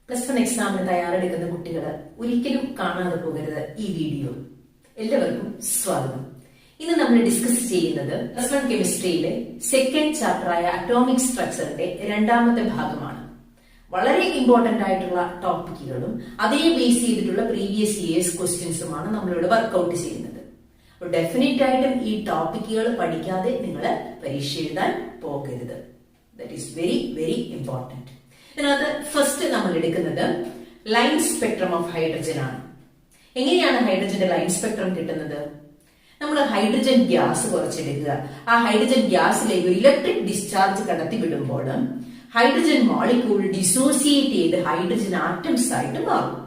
Plus one എക്സാമിന് തയ്യാറെടുക്കുന്ന കുട്ടികൾ ഒരിക്കലും കാണാതെ പോകരുത് ഈ വീഡിയോ. എല്ലാവർക്കും സ്വാഗതം. ഇന്ന് നമ്മൾ ഡിസ്കസ് ചെയ്യുന്നത് പ്ലസ് വൺ കെമിസ്ട്രിയിലെ സെക്കൻഡ് ചാപ്റ്ററായ അറ്റോമിക് സ്ട്രക്ചറിന്റെ രണ്ടാമത്തെ ഭാഗമാണ്. വളരെ ഇമ്പോർട്ടന്റ് ആയിട്ടുള്ള ടോപ്പിക്കുകളും അതേ ബേസ് ചെയ്തിട്ടുള്ള പ്രീവിയസ് ഇയേഴ്സ് ക്വസ്റ്റ്യൻസുമാണ് നമ്മളിവിടെ വർക്ക്ഔട്ട് ചെയ്യുന്നത്. അപ്പോൾ ഡെഫിനറ്റ് ആയിട്ടും ഈ ടോപ്പിക്കുകൾ പഠിക്കാതെ നിങ്ങൾ പരീക്ഷ എഴുതാൻ പോകരുത്. That is very very important. ഇതിനകത്ത് ഫസ്റ്റ് നമ്മൾ എടുക്കുന്നത് ലൈൻ സ്പെക്ട്രം ഓഫ് ഹൈഡ്രജൻ ആണ്. എങ്ങനെയാണ് ഹൈഡ്രജന്റെ ലൈൻ സ്പെക്ട്രം കിട്ടുന്നത്? നമ്മൾ ഹൈഡ്രജൻ ഗ്യാസ് കുറച്ചെടുക്കുക. ആ ഹൈഡ്രജൻ ഗ്യാസിലേക്ക് ഇലക്ട്രിക് ഡിസ്ചാർജ് കടത്തി വിടുമ്പോൾ ഹൈഡ്രജൻ മോളിക്യൂൾ ഡിസോസിയേറ്റ് ചെയ്ത് ഹൈഡ്രജൻ ആറ്റംസ് ആയിട്ട് മാറും.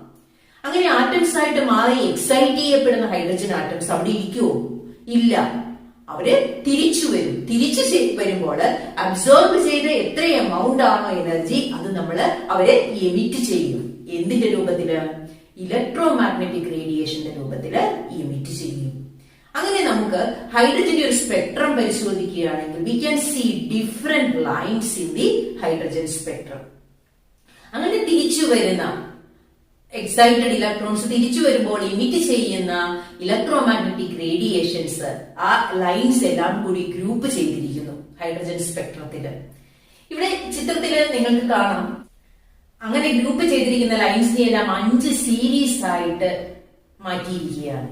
അങ്ങനെ ആറ്റംസ് ആയിട്ട് മാറി എക്സൈറ്റ് ചെയ്യപ്പെടുന്ന ഹൈഡ്രജൻ ആറ്റംസ് അവിടെ ഇരിക്കുവോ? ഇല്ല, അവര് തിരിച്ചു വരും. തിരിച്ചു വരുമ്പോൾ അബ്സോർബ് ചെയ്ത് എത്ര എമൗണ്ട് ആണോ എനർജി അത് അവരെ എമിറ്റ് ചെയ്യും. എന്തിന്റെ രൂപത്തില്? ഇലക്ട്രോ മാഗ്നറ്റിക് റേഡിയേഷന്റെ രൂപത്തില് എമിറ്റ് ചെയ്യും. അങ്ങനെ നമുക്ക് ഹൈഡ്രജന്റെ ഒരു സ്പെക്ട്രം പരിശോധിക്കുകയാണെങ്കിൽ we can see different lines in the hydrogen spectrum. അങ്ങനെ തിരിച്ചു വരുന്ന എക്സൈറ്റഡ് ഇലക്ട്രോൺസ് തിരിച്ചു വരുമ്പോൾ ഇമിറ്റ് ചെയ്യുന്ന ഇലക്ട്രോ മാഗ്നറ്റിക് റേഡിയേഷൻസ് ആ ലൈൻസ് എല്ലാം കൂടി ഗ്രൂപ്പ് ചെയ്തിരിക്കുന്നു ഹൈഡ്രജൻ സ്പെക്ട്രത്തില്. ഇവിടെ ചിത്രത്തില് നിങ്ങൾക്ക് കാണാം, അങ്ങനെ ഗ്രൂപ്പ് ചെയ്തിരിക്കുന്ന ലൈൻസിനെ എല്ലാം 5 സീരീസ് ആയിട്ട് മാറ്റിയിരിക്കുകയാണ്.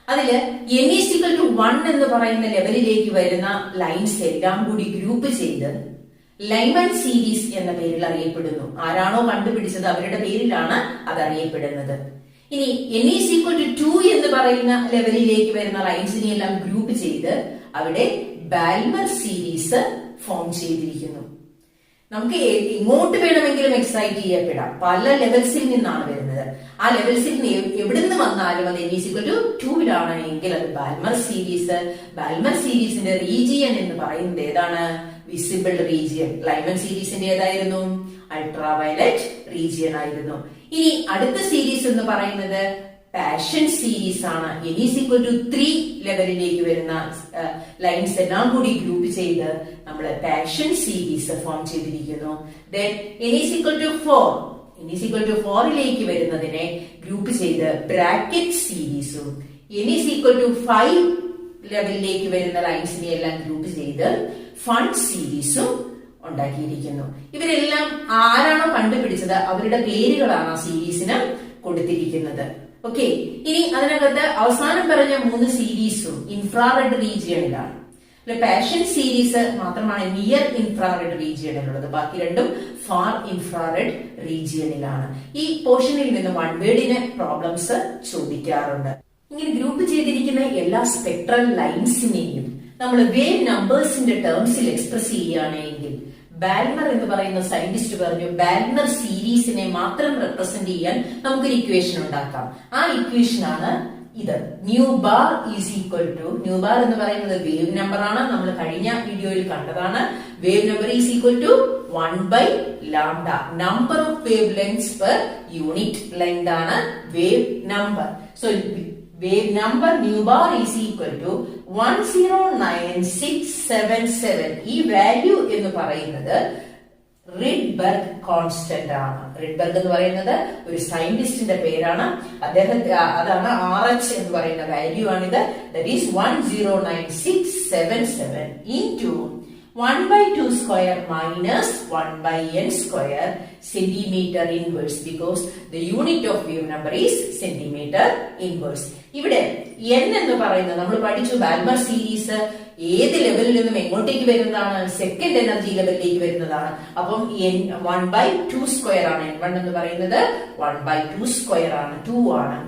അതില് n=1 എന്ന് പറയുന്ന ലെവലിലേക്ക് വരുന്ന ലൈൻസ് എല്ലാം കൂടി ഗ്രൂപ്പ് ചെയ്ത് ലൈമൻ സീരീസ് എന്ന പേരിൽ അറിയപ്പെടുന്നു. ആരാണോ കണ്ടുപിടിച്ചത് അവരുടെ പേരിലാണ് അത് അറിയപ്പെടുന്നത്. ഇനി n=2 എന്ന് പറയുന്ന ലെവലിലേക്ക് വരുന്ന ലൈൻസിനെ എല്ലാം ഗ്രൂപ്പ് ചെയ്ത് അവിടെ ബാൽമർ സീരീസ് ഫോം ചെയ്തിരിക്കുന്നു. നമുക്ക് ഇങ്ങോട്ട് വേണമെങ്കിലും എക്സൈറ്റ് ചെയ്യപ്പെടാം. പല ലെവൽസിൽ നിന്നാണ് വരുന്നത്. ആ ലെവൽസിൽ എവിടുന്ന് വന്നാലും അത് n=2 എങ്കിൽ അത് ബാൽമർ സീരീസ്. ബാൽമർ സീരീസിന്റെ റീജിയൻ എന്ന് പറയുന്നത് ഏതാണ്? Visible region. ലൈമൻ സീരീസിന്റെ ഏതായിരുന്നു? അൾട്രാവയലറ്റ് റീജിയൻ ആയിരുന്നു. ഇനി അടുത്ത സീരീസ് എന്ന് പറയുന്നത് പാഷൻ സീരീസ് ആണ്. n=3 ലെവലിലേക്ക് വരുന്ന ലൈൻസ് എല്ലാം കൂടി ഗ്രൂപ്പ് ചെയ്ത് നമ്മൾ പാഷൻ സീരീസ് ഫോം ചെയ്തിരിക്കുന്നു. ദെൻ n=4ലേക്ക് വരുന്നതിനെ ഗ്രൂപ്പ് ചെയ്ത് ബ്രാക്കറ്റ് സീരീസും n=5 ലെവലിലേക്ക് വരുന്ന ലൈൻസിനെ എല്ലാം ഗ്രൂപ്പ് ചെയ്ത് ഫണ്ട് സീരീസും ഉണ്ടാക്കിയിരിക്കുന്നു. ഇവരെല്ലാം ആരാണോ കണ്ടുപിടിച്ചത് അവരുടെ പേരുകളാണ് ആ സീരീസിന് കൊടുത്തിരിക്കുന്നത്. ഓക്കെ, ഇനി അതിനകത്ത് അവസാനം പറഞ്ഞ 3 സീരീസും ഇൻഫ്രാറെഡ് റീജിയണിലാണ്. പാഷൻ സീരീസ് മാത്രമാണ് നിയർ ഇൻഫ്രാറെഡ് റീജിയണിലുള്ളത്. ബാക്കി രണ്ടും ഫാർ ഇൻഫ്രാറെഡ് റീജിയണിലാണ്. ഈ പോർഷനിൽ നിന്ന് വൺ വേർഡിന് പ്രോബ്ലംസ് ചോദിക്കാറുണ്ട്. ഇങ്ങനെ ഗ്രൂപ്പ് ചെയ്തിരിക്കുന്ന എല്ലാ സ്പെക്ട്രൽ ലൈൻസിനെയും നമ്മൾ വേവ് നമ്പേഴ്സിന്റെ ടേംസിൽ എക്സ്പ്രസ് ചെയ്യുകയാണെങ്കിൽ ബാൽമർ എന്ന് പറയുന്ന സയന്റിസ്റ്റ് പറഞ്ഞു ബാൽമർ സീരീസിനെ മാത്രം റെപ്രസെന്റ് ചെയ്യാൻ നമുക്കൊരു ഇക്വേഷൻ ഉണ്ടാക്കാം. ആ ഇക്വേഷൻ ആണ് ഇത്. ന്യൂ ബാർ എന്ന് പറയുന്നത് വേവ് നമ്പർ ആണ്. നമ്മൾ കഴിഞ്ഞ വീഡിയോയിൽ കണ്ടതാണ്. Wave number =1/λ. Number of wavelengths per unit length ആണ് wave number. So wave number nu bar =109677. ഈ വാല്യൂ എന്ന് പറയുന്നത് റിഡ്ബർഗ് കോൺസ്റ്റന്റ് ആണ്. റിഡ്ബർഗ് എന്ന് പറയുന്നത് ഒരു സയന്റിസ്റ്റിന്റെ പേരാണ്. അതാണ് RH എന്ന് പറയുന്ന വാല്യൂ ആണിത്. That is 109677 into 1/2² minus 1/n² centimeter inverse, because the unit of wave number is centimeter inverse. ഇവിടെ n എന്ന് പറയുന്നത് നമ്മൾ പഠിച്ചു ബാൽമർ സീരീസ് ഏത് ലെവലിൽ നിന്നും എങ്ങോട്ടേക്ക് വരുന്നതാണ്? സെക്കൻഡ് എനർജി ലെവലിലേക്ക് വരുന്നതാണ്. അപ്പം 1/2² ആണ്. n1 എന്ന് പറയുന്നത് 1/2² ആണ്, 2 ആണ്.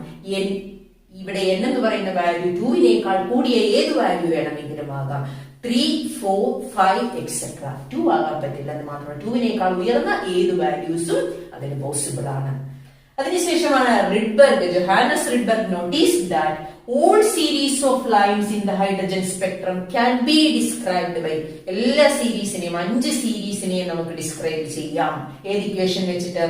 ഇവിടെ n എന്ന് പറയുന്ന വാല്യൂ 2വിനേക്കാൾ കൂടിയ ഏത് വാല്യൂ വേണമെങ്കിലും ആകാം. 3, 4, 5 etc. 2 ആകാൻ പറ്റില്ല എന്ന് മാത്രമല്ല, 2വിനേക്കാൾ ഉയർന്ന ഏത് വാല്യൂസും അതിന് പോസിബിൾ ആണ്. അതിനുശേഷമാണ് Johannes Rydberg notice that all series of lines in the hydrogen spectrum can be described by എല്ലാ സീരീസിനെയും 5 സീരീസിനെയും നമുക്ക് ഡിസ്ക്രൈബ് ചെയ്യാം. ഏത് ഇക്വേഷൻ വെച്ചിട്ട്?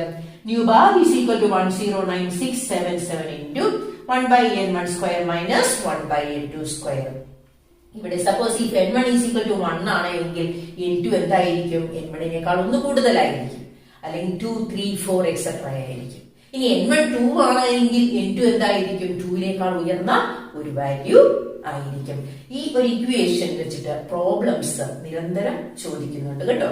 New bar =109677 into 1/n1² minus 1/n2². ഇവിടെ സപ്പോസ് ഈ n1 =1 ആണെങ്കിൽ n2 എന്തായിരിക്കും? n1നേക്കാൾ ഒന്ന് കൂടുതലായിരിക്കും. അല്ലെങ്കിൽ 2, 3, 4 എക്സെട്ര ആയിരിക്കും. ഇനി N1 2 ആണെങ്കിൽ N2 എന്തായിരിക്കും? 2വിനേക്കാൾ ഉയർന്ന ഒരു വാല്യൂ ആയിരിക്കും. ഈ ഒരു ഇക്വേഷൻ വെച്ചിട്ട് പ്രോബ്ലംസ് നിരന്തരം ചോദിക്കുന്നുണ്ട് കേട്ടോ.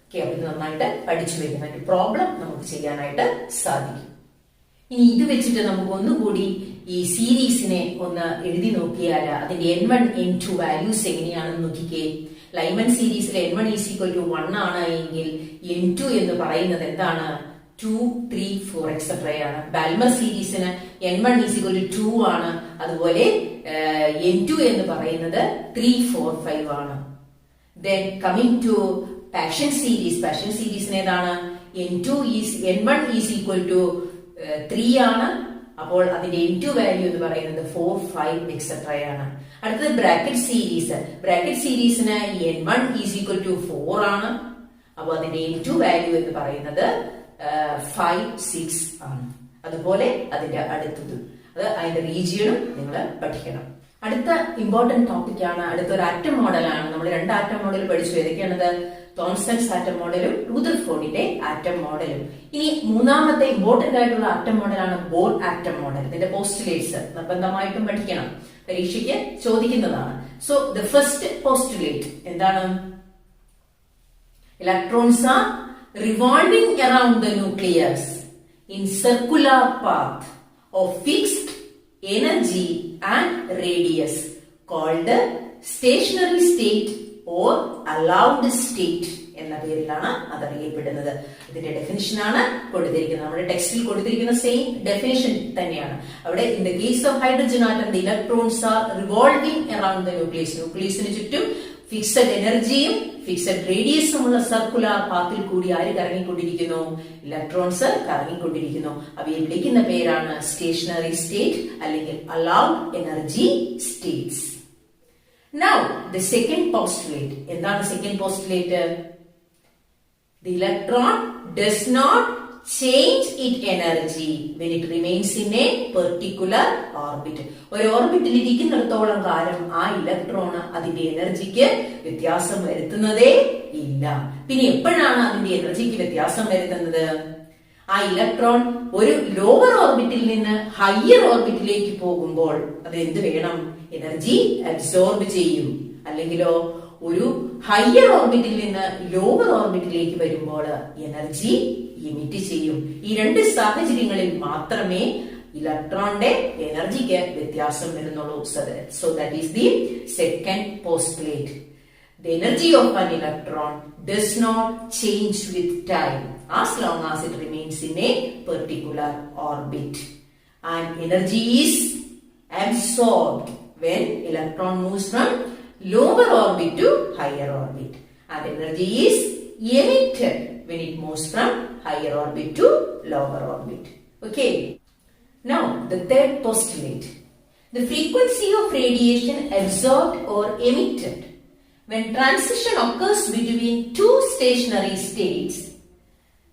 ഓക്കെ, അപ്പൊ ഇത് നന്നായിട്ട് പഠിച്ചു വെക്കുന്ന ഒരു പ്രോബ്ലം നമുക്ക് ചെയ്യാനായിട്ട് സാധിക്കും. ഇനി ഇത് വെച്ചിട്ട് നമുക്ക് ഒന്നുകൂടി ഈ സീരീസിനെ ഒന്ന് എഴുതി നോക്കിയാൽ അതിന്റെ N1, N2 വാല്യൂസ് എങ്ങനെയാണെന്ന് നോക്കിക്കേ. ലൈമൻ സീരീസിൽ N1 = 1 ആണ് എങ്കിൽ N2 എന്ന് പറയുന്നത് എന്താണ്? 2, 3, 4 എക്സെട്ര ആണ്. ബാൽമർ സീരീസിന് N1 = 2 ആണ്. അതുപോലെ N2 എന്ന് പറയുന്നത് 3, 4, 5 ആണ്. Then coming to passion സീരീസിന് ഏതാണ്? N1 = 3 ആണ്. അപ്പോൾ അതിന്റെ N2 വാല്യൂ എന്ന് പറയുന്നത് 4, 5 എക്സെട്ര ആണ്. അടുത്തത് ബ്രാക്കറ്റ് സീരീസിന് N1 = 4 ആണ്. അപ്പോൾ അതിന്റെ N2 വാല്യൂ എന്ന് പറയുന്നത് 5, 6 ആണ്. അതുപോലെ അതിന്റെ അടുത്തത് അതിന്റെ റീജിയനും നിങ്ങൾ പഠിക്കണം. അടുത്ത ഇമ്പോർട്ടന്റ് ടോപ്പിക് ആണ്. അടുത്തൊരു ആറ്റം മോഡലാണ്. നമ്മൾ 2 ആറ്റം മോഡൽ പഠിച്ചു. ഏതൊക്കെയാണത്? തോംസൺസ് ആറ്റം മോഡലും റൂദർഫോർഡിന്റെ ആറ്റം മോഡലും. ഇനി മൂന്നാമത്തെ ഇമ്പോർട്ടന്റ് ആയിട്ടുള്ള ആറ്റം മോഡലാണ് ബോർ ആറ്റം മോഡൽ. ഇതിന്റെ പോസ്റ്റുലേറ്റ്സ് നിർബന്ധമായിട്ടും പഠിക്കണം, പരീക്ഷയ്ക്ക് ചോദിക്കുന്നതാണ്. സോ ദ ഫസ്റ്റ് പോസ്റ്റുലേറ്റ് എന്താണ്? Electrons are revolving around the nucleus in circular path of fixed energy and radius called stationary state or allowed state എന്ന പേരിലാണ് അത് അറിയപ്പെടുന്നത്. ഇതിന്റെ ഡെഫിനിഷൻ ആണ് കൊടുത്തിരിക്കുന്നത്. നമ്മുടെ ടെക്സ്റ്റിൽ കൊടുത്തിരിക്കുന്ന സെയിം ഡെഫിനിഷൻ തന്നെയാണ്. അവിടെ in the case of hydrogen atom the electrons are revolving around the ന്യൂക്ലിയസിന് ചുറ്റും ഫിക്സഡ് എനർജിയും ഫിക്സഡ് റേഡിയസും ഉള്ള സർക്കുലർ പാത്തിൽ കൂടി ആര് കറങ്ങിക്കൊണ്ടിരിക്കുന്നു? ഇലക്ട്രോൺസ് കറങ്ങിക്കൊണ്ടിരിക്കുന്നു. അവയെ വിളിക്കുന്ന പേരാണ് സ്റ്റേഷനറി സ്റ്റേറ്റ് അല്ലെങ്കിൽ allowed energy States. Now the second postulate. എന്താണ് second postulate? The electron does not change its energy when it remains in a particular orbit. ഒരു ഓർബിറ്റിൽ ഇരിക്കുന്നിടത്തോളം കാലം ആ ഇലക്ട്രോൺ അതിന്റെ എനർജിക്ക് വ്യത്യാസം വരുത്തുന്നതേ ഇല്ല. പിന്നെ എപ്പോഴാണ് അതിന്റെ എനർജിക്ക് വ്യത്യാസം വരുത്തുന്നത്? ആ ഇലക്ട്രോൺ ഒരു ലോവർ ഓർബിറ്റിൽ നിന്ന് ഹയർ ഓർബിറ്റിലേക്ക് പോകുമ്പോൾ അത് എന്ത് വേണം? എനർജി അബ്സോർബ് ചെയ്യും. അല്ലെങ്കിലോ ഒരു ഹയർ ഓർബിറ്റിൽ നിന്ന് ലോവർ ഓർബിറ്റിലേക്ക് വരുമ്പോൾ എനർജി എമിറ്റ് ചെയ്യും. ഈ 2 സാഹചര്യങ്ങളിൽ മാത്രമേ ഇലക്ട്രോണിന്റെ എനർജിക്ക് വ്യത്യാസം വരുന്നുള്ളൂ. So that is the second postulate. The energy of an electron does not change with time as long as it remains in a particular orbit, and energy is absorbed when electron moves from lower orbit to higher orbit, and energy is emitted when it moves from higher orbit to lower orbit. Okay, now the third postulate. The frequency of radiation absorbed or emitted when transition occurs between 2 stationary states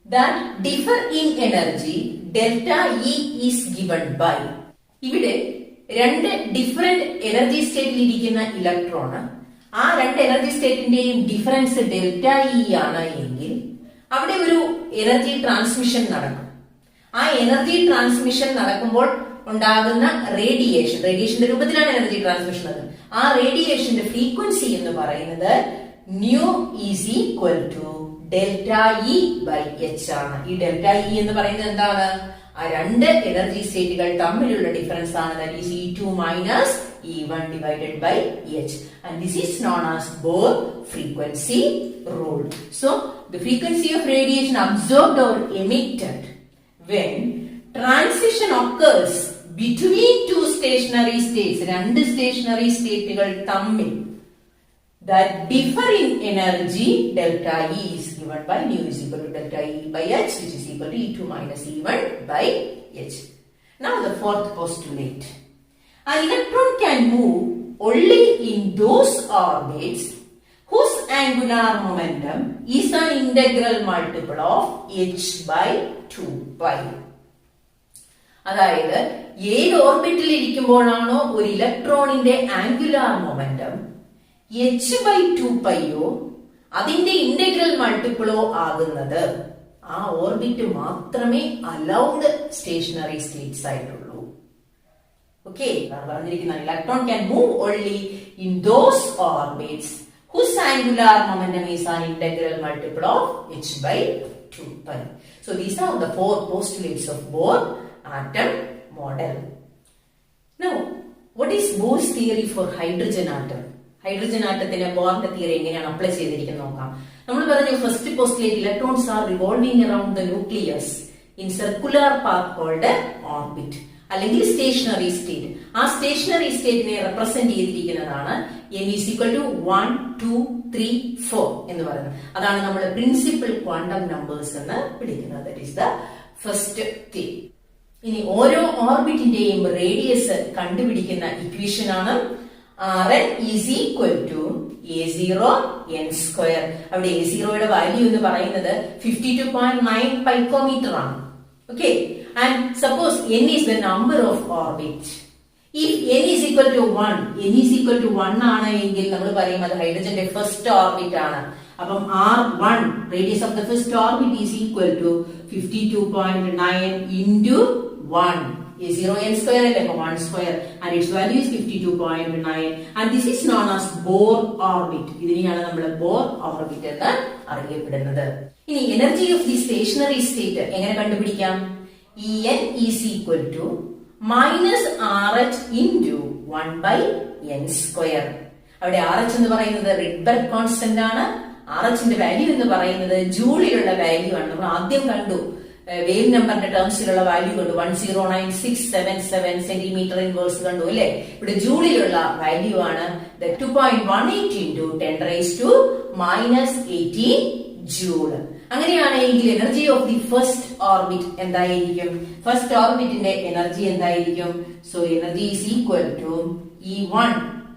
that differ in energy, delta E is given by. ഇവിടെ 2 different energy സ്റ്റേറ്റിൽ ഇരിക്കുന്ന electron ആ 2 energy സ്റ്റേറ്റിന്റെയും difference delta E ആണ് എങ്കിൽ അവിടെ ഒരു energy transmission നടക്കും. ആ എനർജി ട്രാൻസ്മിഷൻ നടക്കുമ്പോൾ ഉണ്ടാകുന്ന റേഡിയേഷന്റെ രൂപത്തിലാണ് എനർജി ട്രാൻസ്മിഷൻ നടക്കുന്നത്. ആ റേഡിയേഷന്റെ ഫ്രീക്വൻസി എന്ന് പറയുന്നത് nu is equal to delta E by h ആണ്. ഈ ഡെൽറ്റ ഇ എന്ന് പറയുന്നത് എന്താണ്? ആ 2 എനർജി സ്റ്റേറ്റുകൾ തമ്മിലുള്ള ഡിഫറൻസ് ആണ്. That is E2 minus E1 divided by H, and this is known as Bohr frequency rule. So the frequency of radiation absorbed or emitted when transition occurs between 2 stationary states, 2 stationary സ്റ്റേറ്റുകൾ തമ്മിൽ that differ in energy, delta E is given by nu is equal to delta E by H, which is equal to E2 minus E1 by H. Now the fourth postulate. An electron can move only in those orbits whose angular momentum is an integral multiple of H by 2 pi. അതായത് ഏത് ഓർബിറ്റിൽ ഇരിക്കുമ്പോഴാണോ ഒരു ഇലക്ട്രോണിന്റെ angular momentum H by 2 പൈയോ അതിന്റെ integral മൾട്ടിപ്പിളോ ആകുന്നത്, ആ orbit മാത്രമേ allowed stationery States ആയിട്ടുള്ളൂ. Okay, പറഞ്ഞിരിക്കുന്ന electron can move only in those orbits whose angular momentum is an integral multiple of h by 2 pi. So these are the four postulates of Bohr atom model. Now, what is Bohr's theory for hydrogen atom? Hydrogen ആറ്റത്തിന് ബോറിന്റെ theory എങ്ങനെയാണ് apply ചെയ്തിരിക്കുന്നത് നോക്കാം. നമ്മൾ പറഞ്ഞു first postulate electrons are revolving around the nucleus in circular path called orbit അല്ലെങ്കിൽ stationary state. ആ stationary സ്റ്റേറ്റിനെ റെപ്രസെന്റ് ചെയ്തിരിക്കുന്നതാണ് n is equal to 1, 2, 3, 4 എന്ന് പറയുന്നത്. അതാണ് നമ്മൾ പ്രിൻസിപ്പൽ ക്വാണ്ടം നമ്പേഴ്സ് എന്ന് വിളിക്കുന്നത്. That is the first thing. ഇനി ഓരോ ഓർബിറ്റിന്റെയും റേഡിയസ് കണ്ടുപിടിക്കുന്ന ഇക്വേഷൻ ആണ് Rn is equal to a0 n square. അവിടെ a0യുടെ വാല്യൂ എന്ന് പറയുന്നത് 52.9 picometer ആണ്. Okay, and suppose n is the number of orbits. If n is equal to 1, n is equal to 1 ആണ് എങ്കിൽ നമ്മൾ പറയും അത് ഹൈഡ്രജന്റെ ഫസ്റ്റ് ഓർബിറ്റ് ആണ്. അപ്പം R1 radius of the first orbit is equal to 52.9 into 1. A0 n square അല്ലേ, 1 square, and its value is 52.9, and this is known as Bohr orbit. ഇതിനെയാണ് നമ്മൾ Bohr orbit എന്ന് അറിയപ്പെടുന്നത്. ഇനി energy of the stationery state എങ്ങനെ കണ്ടുപിടിക്കാം? En is equal to minus RH into 1 by n square. അവിടെ RH എന്ന് പറയുന്നത് റിഡ്ബർഗ് കോൺസ്റ്റന്റ് ആണ്. RH ന്റെ വാല്യൂ എന്ന് പറയുന്നത് ജൂളിലുള്ള വാല്യൂ ആണ്. നമ്മൾ ആദ്യം കണ്ടു വേവ് നമ്പറിന്റെ ടേംസിലുള്ള വാല്യൂ കണ്ടു, 109677 സെന്റിമീറ്റർ ഇൻവേഴ്സ് കണ്ടു അല്ലെ. ഇവിടെ ജൂളിലുള്ള വാല്യൂ ആണ് 2.18 into 10 raised to minus 18 joule. അങ്ങനെയാണെങ്കിൽ energy of the first orbit എന്തായിരിക്കും? ഫസ്റ്റ് ഓർബിറ്റിന്റെ എനർജി എന്തായിരിക്കും? So energy is equal to E1.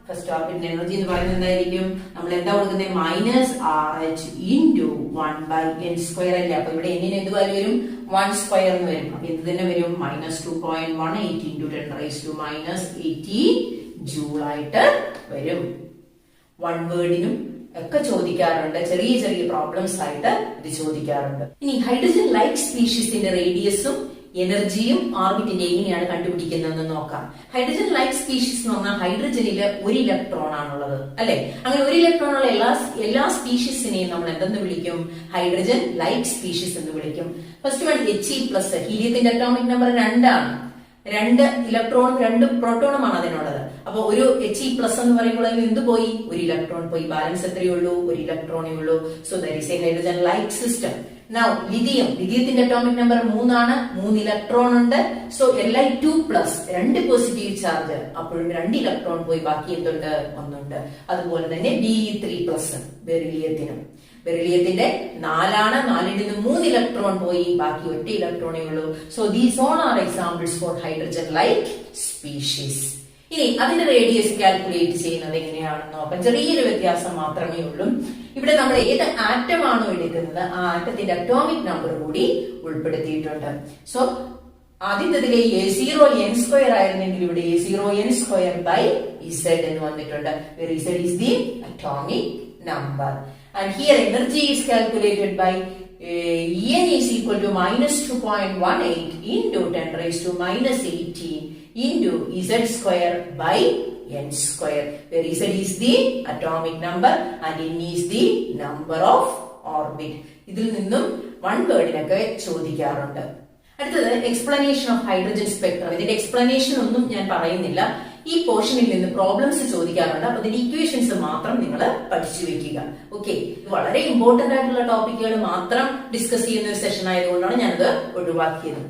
First ഓർബിറ്റിന്റെ എനർജി എന്ന് പറയുന്നത് എന്തായിരിക്കും? നമ്മൾ എന്താ കൊടുക്കുന്നത്? Minus RH into 1 by n square അല്ലേ. അപ്പൊ ഇവിടെ എന്നിന് എന്ത് വാല്യൂ വരും? 1 സ്ക്വയർ എന്ന് വരും. അപ്പൊ എന്ത് തന്നെ വരും? Minus 2.18 into 10 raised to minus 18 joule ആയിട്ട് വരും. വൺ വേർഡിനും ഒക്കെ ചോദിക്കാറുണ്ട്, ചെറിയ ചെറിയ പ്രോബ്ലംസ് ആയിട്ട് ഇത് ചോദിക്കാറുണ്ട്. ഇനി ഹൈഡ്രജൻ ലൈക്ക് സ്പീഷീസിന്റെ റേഡിയസും എനർജിയും ഓർബിറ്റിന്റെ എങ്ങനെയാണ് കണ്ടുപിടിക്കുന്നതെന്ന് നോക്കാം. ഹൈഡ്രജൻ ലൈക്ക് സ്പീഷീസ് എന്ന് പറഞ്ഞാൽ ഹൈഡ്രജനില് ഒരു ഇലക്ട്രോൺ ആണുള്ളത് അല്ലെ. അങ്ങനെ ഒരു ഇലക്ട്രോൺ ഉള്ള എല്ലാ സ്പീഷീസിനെയും നമ്മൾ എന്തെന്ന് വിളിക്കും? ഹൈഡ്രജൻ ലൈക്ക് സ്പീഷീസ് എന്ന് വിളിക്കും. First one He+. ഹീലിയത്തിന്റെ അറ്റോമിക് നമ്പർ 2 ആണ്. 2 ഇലക്ട്രോണും 2 പ്രോട്ടോണുമാണ് അതിനുള്ളത്. അപ്പൊ ഒരു He+ എന്ന് പറയുമ്പോൾ അതിൽ എന്ത് പോയി? ഒരു ഇലക്ട്രോൺ പോയി. ബാലൻസ് എത്രയേ ഉള്ളൂ? ഒരു ഇലക്ട്രോണേ ഉള്ളൂ. So that is a hydrogen like system. Now ലിഥിയത്തിന്റെ അറ്റോമിക് നമ്പർ 3 ആണ്. 3 ഇലക്ട്രോൺ ഉണ്ട്. So Li2+, 2 positive charge. അപ്പോഴും 2 ഇലക്ട്രോൺ പോയി, ബാക്കി എന്തുണ്ട്? 1 ഉണ്ട്. അതുപോലെ തന്നെ Be3+, ബെറിലിയത്തിന്റെ 4 ആണ്. 4ൽ നിന്ന് 3 ഇലക്ട്രോൺ പോയി, ബാക്കി 1 ഇലക്ട്രോണേ ഉള്ളൂ. So these all are examples for hydrogen like species. ഇനി അതിന്റെ റേഡിയസ് കാൽക്കുലേറ്റ് ചെയ്യുന്നത് എങ്ങനെയാണെന്ന് നോക്കാം. ചെറിയൊരു വ്യത്യാസം മാത്രമേ ഉള്ളൂ. ഇവിടെ നമ്മൾ ഏത് ആറ്റം ആണോ എടുക്കുന്നത് ആ ആറ്റത്തിന്റെ അറ്റോമിക് നമ്പർ കൂടി ഉൾപ്പെടുത്തിയിട്ടുണ്ട്. സോ ആദ്യത്തിലെ A0 n സ്ക്വയർ ആയിരുന്നെങ്കിൽ ഇവിടെ A0 n square by Z എന്ന് വന്നിട്ടുണ്ട്. where Z is the atomic number. And here energy is calculated by En is equal to minus 2.18 into 10 raised to minus 18 into Z square by n square, where Z is the atomic number and n is the number of orbit. ഇതിൽ നിന്നും one വേർഡിനൊക്കെ ചോദിക്കാറുണ്ട്. അടുത്തത് explanation of hydrogen spectrum. ഇതിന്റെ explanation ഒന്നും ഞാൻ പറയുന്നില്ല. ഈ പോർഷനിൽ നിന്ന് പ്രോബ്ലംസ് ചോദിക്കാറുണ്ട്. അപ്പൊ ഇതിന്റെ ഇക്വേഷൻസ് മാത്രം നിങ്ങൾ പഠിച്ചു വെക്കുക. ഓക്കെ, വളരെ ഇമ്പോർട്ടന്റ് ആയിട്ടുള്ള ടോപ്പിക്കുകൾ മാത്രം ഡിസ്കസ് ചെയ്യുന്ന ഒരു സെഷൻ ആയതുകൊണ്ടാണ് ഞാനത് ഒഴിവാക്കിയത്.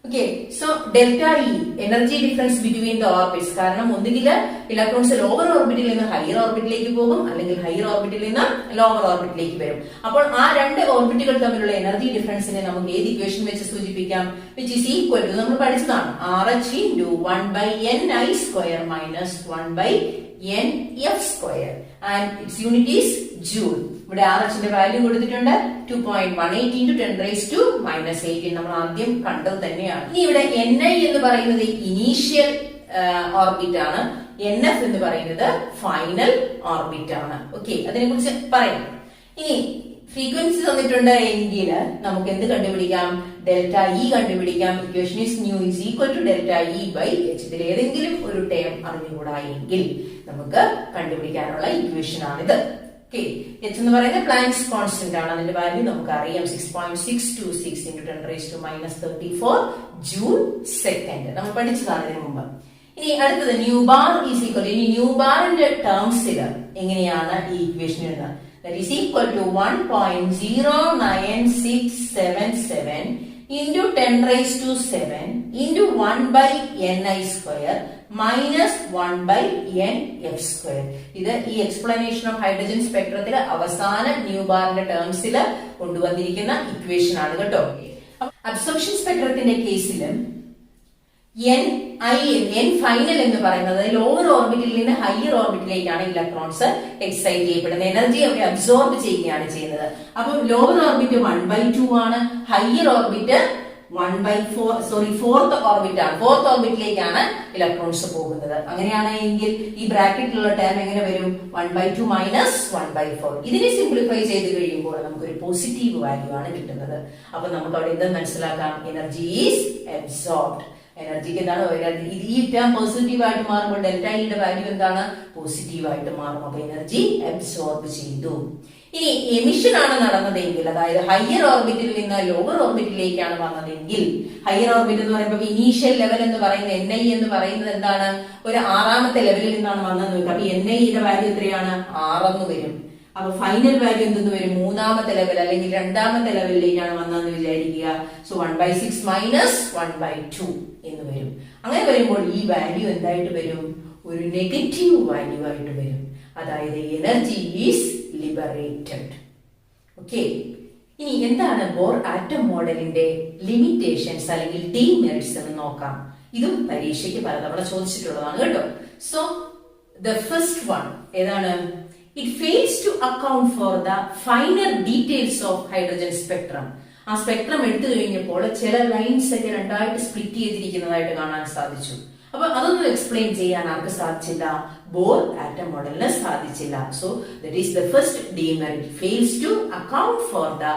Okay, so delta E energy difference between the orbits. കാരണം ഒന്നുകിൽ ഇലക്ട്രോൺസ് ലോവർ ഓർബിറ്റിൽ നിന്ന് ഹയർ ഓർബിറ്റിലേക്ക് പോകും, അല്ലെങ്കിൽ ഹയർ ഓർബിറ്റിൽ നിന്ന് ലോവർ ഓർബിറ്റിലേക്ക് വരും. അപ്പോൾ ആ 2 ഓർബിറ്റുകൾ തമ്മിലുള്ള എനർജി ഡിഫറൻസിനെ നമുക്ക് ഏത് ഇക്വേഷൻ വെച്ച് സൂചിപ്പിക്കാം? വിച്ച് ഈസ് ഈക്വൽ ടു, നമ്മൾ പഠിച്ചതാണ്, RH into 1 by ni square minus 1 by nf square, and its unit is joule. ഇവിടെ RH ന്റെ വാല്യൂ കൊടുത്തിട്ടുണ്ട് 2.18 into 10 raised to minus 18. നമ്മൾ ആദ്യം കണ്ടത് തന്നെയാണ്. ഇനി ഇവിടെ Ni എന്ന് പറയുന്നത് ഇനീഷ്യൽ ഓർബിറ്റ് ആണ്. NF എന്ന് പറയുന്നത് ഫൈനൽ ഓർബിറ്റ് ആണ്. ഓക്കെ, അതിനെ കുറിച്ച് പറയാം. ഇനി ഫ്രീക്വൻസി തന്നിട്ടുണ്ട് എങ്കിൽ നമുക്ക് എന്ത് കണ്ടുപിടിക്കാം? ഡെൽറ്റ ഇ കണ്ടുപിടിക്കാം. Equation is nu is equal to delta E by h. ഇതിൽ ഏതെങ്കിലും ഒരു ടേം അറിഞ്ഞുകൂടായെങ്കിൽ നമുക്ക് കണ്ടുപിടിക്കാനുള്ള ഇക്വേഷൻ ആണിത്. ഓക്കെ, എച്ച് എന്ന് പറയുന്നത് പ്ലാങ്ക്സ് കോൺസ്റ്റന്റ് ആണ്. അതിന്റെ വാല്യൂ നമുക്ക് അറിയാം 6.626 × 10⁻⁻34 ജൂൾ സെക്കൻഡ്. നമ്മൾ പഠിച്ചതാണ് ഇതിനു മുമ്പ്. ഇനി അടുത്തത് ന്യൂ ബാർ ഈസ് ഈക്വൽ. ഇനി ന്യൂ ബാറിന്റെ ടേംസിൽ എങ്ങനെയാണ് ഈ ഇക്വേഷൻ എഴുതുന്നത്? That is equal to 1.09677 into 10⁻⁷ into 1/ni² minus 1/nf². ഇത് ഈ എക്സ്പ്ലനേഷൻ ഓഫ് ഹൈഡ്രജൻ സ്പെക്ട്രത്തിലെ അവസാന ന്യൂ ബാറിന്റെ ടേംസിൽ കൊണ്ടുവന്നിരിക്കുന്ന ഇക്വേഷൻ ആണ് കേട്ടോ. അബ്സോർപ്ഷൻ സ്പെക്ട്രത്തിന്റെ കേസിലും എൻ ഫൈനൽ എന്ന് പറയുന്നത് ലോവർ ഓർബിറ്റിൽ നിന്ന് ഹയർ ഓർബിറ്റിലേക്കാണ് ഇലക്ട്രോൺസ് എക്സൈറ്റ് ചെയ്യപ്പെടുന്നത്. എനർജി അവിടെ അബ്സോർബ് ചെയ്യുകയാണ് ചെയ്യുന്നത്. അപ്പം ലോവർ ഓർബിറ്റ് 1/2 ആണ്, ഹയർ ഓർബിറ്റ് 1/4 ഫോർത്ത് ഓർബിറ്റ് ആണ്. ഫോർത്ത് ഓർബിറ്റിലേക്കാണ് ഇലക്ട്രോൺസ് പോകുന്നത്. അങ്ങനെയാണെങ്കിൽ ഈ ബ്രാക്കറ്റിലുള്ള ടേം എങ്ങനെ വരും? 1/2 മൈനസ് 1/4. ഇതിനെ സിംപ്ലിഫൈ ചെയ്ത് കഴിയുമ്പോൾ നമുക്കൊരു പോസിറ്റീവ് വാല്യൂ ആണ് കിട്ടുന്നത്. അപ്പൊ നമുക്ക് അവിടെ എന്ത് മനസ്സിലാക്കാം? Energy is absorbed. എനർജിക്ക് എന്താണ് ഈ ടേം പോസിറ്റീവ് ആയിട്ട് മാറുമ്പോൾ ഡെൽറ്റ ഇയുടെ വാല്യൂ എന്താണ്? പോസിറ്റീവ് ആയിട്ട് മാറും. അപ്പൊ എനർജി അബ്സോർബ് ചെയ്തു. ഇനി എമിഷൻ ആണ് നടന്നതെങ്കിൽ, അതായത് ഹയർ ഓർബിറ്റിൽ നിന്ന് ലോവർ ഓർബിറ്റിലേക്കാണ് വന്നതെങ്കിൽ, ഹയർ ഓർബിറ്റ് എന്ന് പറയുമ്പോൾ ഇനീഷ്യൽ ലെവൽ എന്ന് പറയുന്നത് NI എന്ന് പറയുന്നത് എന്താണ്? ഒരു 6ാമത്തെ ലെവലിൽ നിന്നാണ് വന്നതെന്ന് വെക്കുക. അപ്പൊ NIയുടെ വാല്യൂ എത്രയാണ്? 6 വരും. അപ്പൊ ഫൈനൽ വാല്യൂ എന്തെന്ന് വരും? 3ാമത്തെ ലെവൽ അല്ലെങ്കിൽ 2ാമത്തെ ലെവലിലേക്കാണ് വന്നതെന്ന് വിചാരിക്കുക. സോ 1/6 മൈനസ് 1/2 എന്ന് വരും. അങ്ങനെ വരുമ്പോൾ ഈ വാല്യൂ എന്തായിട്ട് വരും? ഒരു നെഗറ്റീവ് വാല്യൂ ആയിട്ട് വരും. അതായത് എനർജി ഈസ് ലിബറേറ്റഡ്. ഓക്കെ, ഇനി എന്താണ് ബോർ ആറ്റം മോഡലിന്റെ ലിമിറ്റേഷൻസ് അല്ലെങ്കിൽ ഡീമെറിറ്റ്സ് എന്ന് നോക്കാം. ഇതും പരീക്ഷയ്ക്ക് പലതവണ ചോദിച്ചിട്ടുള്ളതാണ് കേട്ടോ. സോ ദ ഫസ്റ്റ് വൺ ഏതാണ്? It fails to account for the finer details of hydrogen spectrum. ആ സ്പെക്ട്രം എടുത്തു കഴിഞ്ഞപ്പോൾ ചില ലൈൻസ് ഒക്കെ രണ്ടായിട്ട് സ്പ്ലിറ്റ് ചെയ്തിരിക്കുന്നതായിട്ട് കാണാൻ സാധിച്ചു. അപ്പൊ അതൊന്നും എക്സ്പ്ലെയിൻ ചെയ്യാൻ ആർക്ക് സാധിച്ചില്ല? ബോർ ആറ്റം മോഡലിന് സാധിച്ചില്ല. So that is the first demerit. Fails to account for the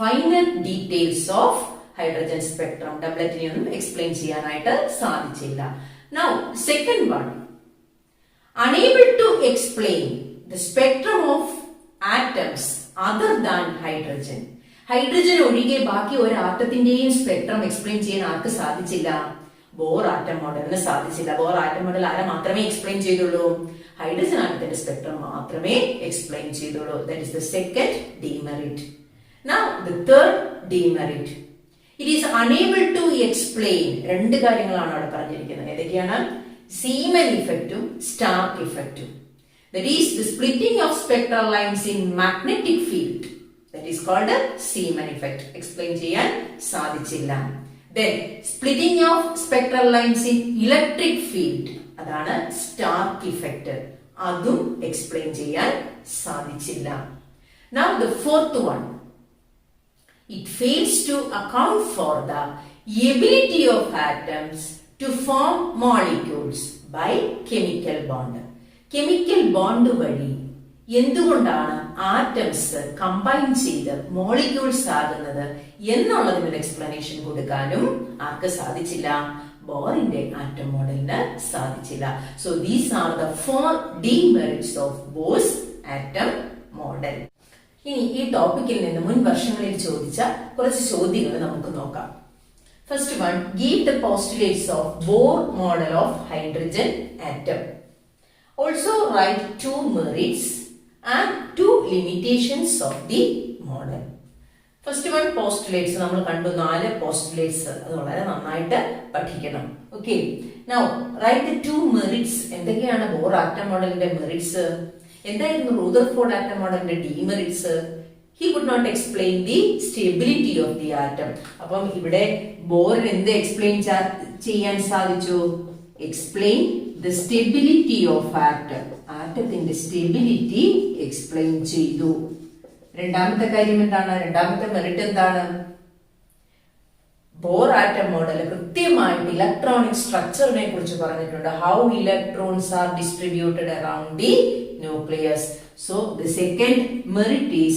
finer details of hydrogen spectrum. ഡബ്ലറ്റിനെ ഒന്നും എക്സ്പ്ലെയിൻ ചെയ്യാനായിട്ട് സാധിച്ചില്ല. Now second one, unable to explain the spectrum of atoms other than hydrogen. Hydrogen ഒഴികെ ബാക്കി ഒരു ആറ്റത്തിന്റെയും spectrum explain ചെയ്യാൻ ആർക്ക് സാധിച്ചില്ല? Bore atom മോഡലിന് സാധിച്ചില്ല. ബോർ ആറ്റം മോഡൽ ആരെ മാത്രമേ എക്സ്പ്ലെയിൻ ചെയ്തുള്ളൂ? ഹൈഡ്രജൻ ആറ്റത്തിന്റെ സ്പെക്ട്രം മാത്രമേ എക്സ്പ്ലെയിൻ ചെയ്തുള്ളൂ. That is the second demerit. Now the third demerit, it is unable to explain. രണ്ട് കാര്യങ്ങളാണ് അവിടെ പറഞ്ഞിരിക്കുന്നത്. ഏതൊക്കെയാണ്? സീമൻ ഇഫക്റ്റും സ്റ്റാർക്ക് ഇഫക്റ്റും. That is the splitting of spectral lines in magnetic field. That is called a Zeeman effect. Explain ചെയ്യാൻ സാധിച്ചില്ല. Then splitting of spectral lines in electric field. അതാണ് സ്റ്റാർക്ക് ഇഫക്റ്റ്. അതും എക്സ്പ്ലെയിൻ ചെയ്യാൻ സാധിച്ചില്ല. Now the fourth one. It fails to account for the ability of atoms to form molecules by chemical bond. Chemical bond വഴി എന്തുകൊണ്ടാണ് atoms combine ചെയ്ത് molecules ആകുന്നത് എന്നുള്ളതിനൊരു explanation കൊടുക്കാനും ആർക്ക് സാധിച്ചില്ല? ബോറിന്റെ ആറ്റം മോഡലിന് സാധിച്ചില്ല. So these are the 4 demerits of Bohr's atom model. ഇനി ഈ ടോപ്പിക്കിൽ നിന്ന് മുൻ വർഷങ്ങളിൽ ചോദിച്ച കുറച്ച് ചോദ്യങ്ങൾ നമുക്ക് നോക്കാം. First one, give the postulates of Bohr model of hydrogen atom. Also write 2 merits and 2 limitations of the model. First one, postulates. നമ്മൾ കണ്ടു 4 postulates. അത് വളരെ നന്നായിട്ട് പഠിക്കണം. Okay. Now write the 2 merits. എന്തൊക്കെയാണ് ബോർ ആറ്റം മോഡലിന്റെ മെറിറ്റ്സ്? എന്തായിരുന്നു Rutherford atom മോഡലിന്റെ demerits? He could not explain the stability of the atom. അപ്പം ഇവിടെ ബോറിന് എന്ത് എക്സ്പ്ലെയിൻ ചെയ്യാൻ സാധിച്ചു? Explain the stability of atom. ആറ്റത്തിന്റെ സ്റ്റെബിലിറ്റി എക്സ്പ്ലെയിൻ ചെയ്തു. രണ്ടാമത്തെ കാര്യം എന്താണ്? രണ്ടാമത്തെ മെറിറ്റ് എന്താണ്? ബോർ ആറ്റം മോഡൽ കൃത്യമായിട്ട് ഇലക്ട്രോണിക് സ്ട്രക്ചറിനെ കുറിച്ച് പറഞ്ഞിട്ടുണ്ട്. How electrons are distributed around the nucleus. So the second merit is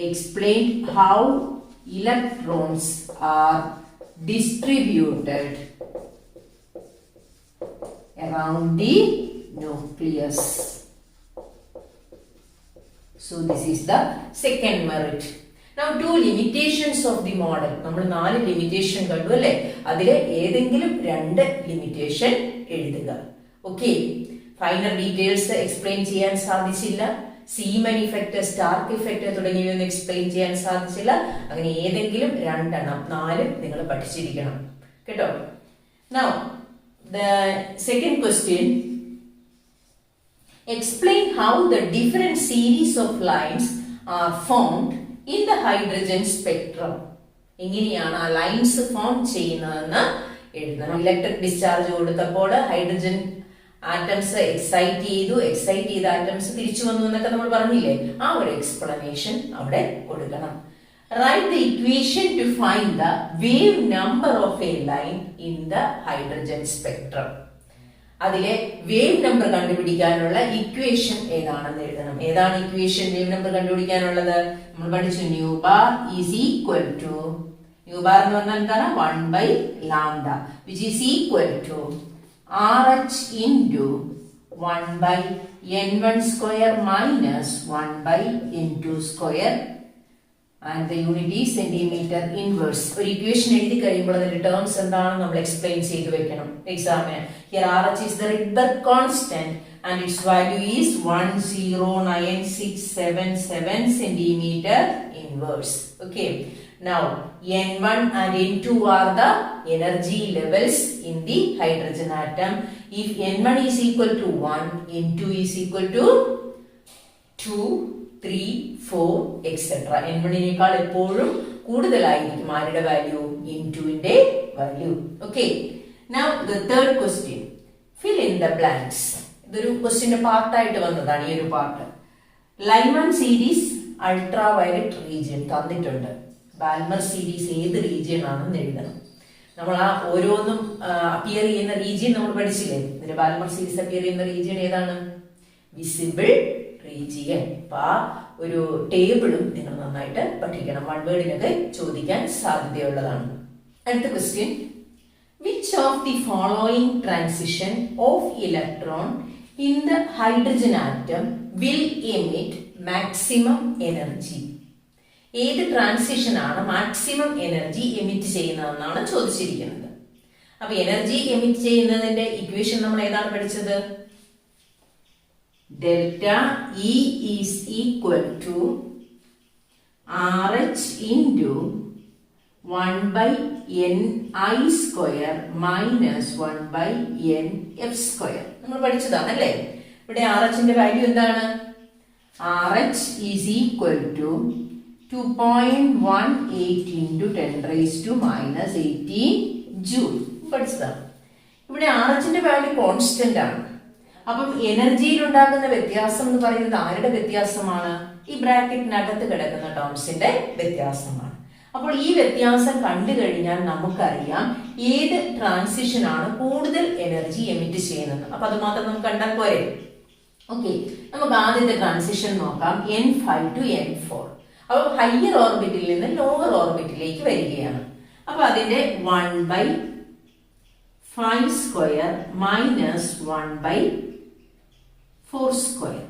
explain how electrons are distributed around the nucleus. So this is the second merit. Now two limitations of the model. നമ്മൾ 4 limitation കണ്ടു അല്ലേ? അതിലെ ഏതെങ്കിലും 2 limitation എഴുതുക. Okay, final details explain ചെയ്യാൻ സാധിച്ചില്ല. Zeeman effect, Stark effect തുടങ്ങിയവയൊന്നും explain ചെയ്യാൻ സാധിച്ചില്ല. അങ്ങനെ ഏതെങ്കിലും 2 4 നിങ്ങൾ പഠിച്ചിരിക്കണം കേട്ടോ. Now the second question, explain how the different series of lines are formed in the hydrogen spectrum. എങ്ങനെയാണ് ആ ലൈൻസ് ഫോം ചെയ്യുന്നതെന്ന് എഴുതണം. ഇലക്ട്രിക് ഡിസ്ചാർജ് കൊടുത്തപ്പോൾ ഹൈഡ്രജൻ ആറ്റംസ് എക്സൈറ്റ് ചെയ്ത ആറ്റംസ് തിരിച്ചു വന്നു എന്നൊക്കെ നമ്മൾ പറഞ്ഞില്ലേ? ആ ഒരു എക്സ്പ്ലനേഷൻ അവിടെ കൊടുക്കണം. Write the equation to find the wave number of a line in the hydrogen spectrum. അതിലെ വേവ് നമ്പർ കണ്ടുപിടിക്കാനുള്ള ഇക്വേഷൻ ഏതാണെന്ന് എഴുതണം. ഏതാണ് ഇക്വേഷൻ വേവ് നമ്പർ കണ്ടുപിടിക്കാനുള്ളത്? നമ്മൾ പഠിച്ചു nu bar is equal to, nu bar എന്ന് പറഞ്ഞാൽ എന്താണ്? 1/λ which is equal to RH into 1/n1 square minus 1/n2 square and the unit is centimeter inverse. ഒരു ഇക്വേഷൻ എഴുതി കഴിയുമ്പോൾ അതിന്റെ ടേംസ് എന്താണെന്ന് നമ്മൾ എക്സ്പ്ലെയിൻ ചെയ്തു വെക്കണം എക്സാമിന്. Here RH is the Rydberg constant and its value is 10967 centimeter inverse. Okay. Now N1 and N2 are the energy levels in the hydrogen atom. If N1 is equal to 1, N2 is equal to 2, 3, 4, etc. N1നേക്കാൾ എപ്പോഴും കൂടുതലായിരിക്കും ആരുടെ value? N2ന്റെ value. Okay. Now the third question, fill in the blanks. ഇതൊരു ക്വസ്റ്റ്യന്റെ പാർട്ടായിട്ട് വന്നതാണ് ഈ ഒരു part. Lyman series ultra violet region തന്നിട്ടുണ്ട്. ബാൽമർ സീരീസ് ഏത് റീജിയൻ ആണെന്ന് എഴുതണം. നമ്മൾ ആ ഓരോന്നും അപ്പിയർ ചെയ്യുന്ന റീജിയൻ നമ്മൾ പഠിച്ചില്ലേ? ഇതിന്റെ ബാൽമർ സീരീസ് അപ്പിയർ ചെയ്യുന്ന റീജിയൻ ഏതാണ്? Visible region. അപ്പൊ ആ ഒരു ടേബിളും നിങ്ങൾ നന്നായിട്ട് പഠിക്കണം. 1 വേർഡിനൊക്കെ ചോദിക്കാൻ സാധ്യതയുള്ളതാണ്. അടുത്ത question, which of the following transition of electron in the hydrogen atom will emit maximum energy? ഏത് ട്രാൻസിഷൻ ആണ് മാക്സിമം എനർജി എമിറ്റ് ചെയ്യുന്നതെന്നാണ് ചോദിച്ചിരിക്കുന്നത്. അപ്പൊ എനർജി എമിറ്റ് ചെയ്യുന്നതിന്റെ ഇക്വേഷൻ നമ്മൾ ഏതാണ് പഠിച്ചത്? Delta E is equal to RH into 1/ni square minus 1/nf square. നമ്മൾ പഠിച്ചതാണ് അല്ലേ? ഇവിടെ RH വാല്യൂ എന്താണ്? RH is equal to 2.18 into 10 raised to minus 18 joule. പഠിച്ചതാണ്. ഇവിടെ RH വാല്യൂ കോൺസ്റ്റന്റ് ആണ്. അപ്പം എനർജിയിൽ ഉണ്ടാകുന്ന വ്യത്യാസം എന്ന് പറയുന്നത് ആരുടെ വ്യത്യാസമാണ്? ഈ ബ്രാക്കറ്റിനകത്ത് കിടക്കുന്ന ടേംസിന്റെ വ്യത്യാസമാണ്. അപ്പോൾ ഈ വ്യത്യാസം കണ്ടു കഴിഞ്ഞാൽ നമുക്കറിയാം ഏത് ട്രാൻസിഷൻ ആണ് കൂടുതൽ എനർജി എമിറ്റ് ചെയ്യുന്നത്. അപ്പൊ അത് മാത്രം നമുക്ക് കണ്ടാൽ പോരെ? ഓക്കെ, നമുക്ക് ആദ്യത്തെ ട്രാൻസിഷൻ നോക്കാം. N5 to N4. അപ്പൊ ഹയർ ഓർബിറ്റിൽ നിന്ന് ലോവർ ഓർബിറ്റിലേക്ക് വരികയാണ്. അപ്പൊ അതിന്റെ 1/5 സ്ക്വയർ മൈനസ് 1/4 സ്ക്വയർ.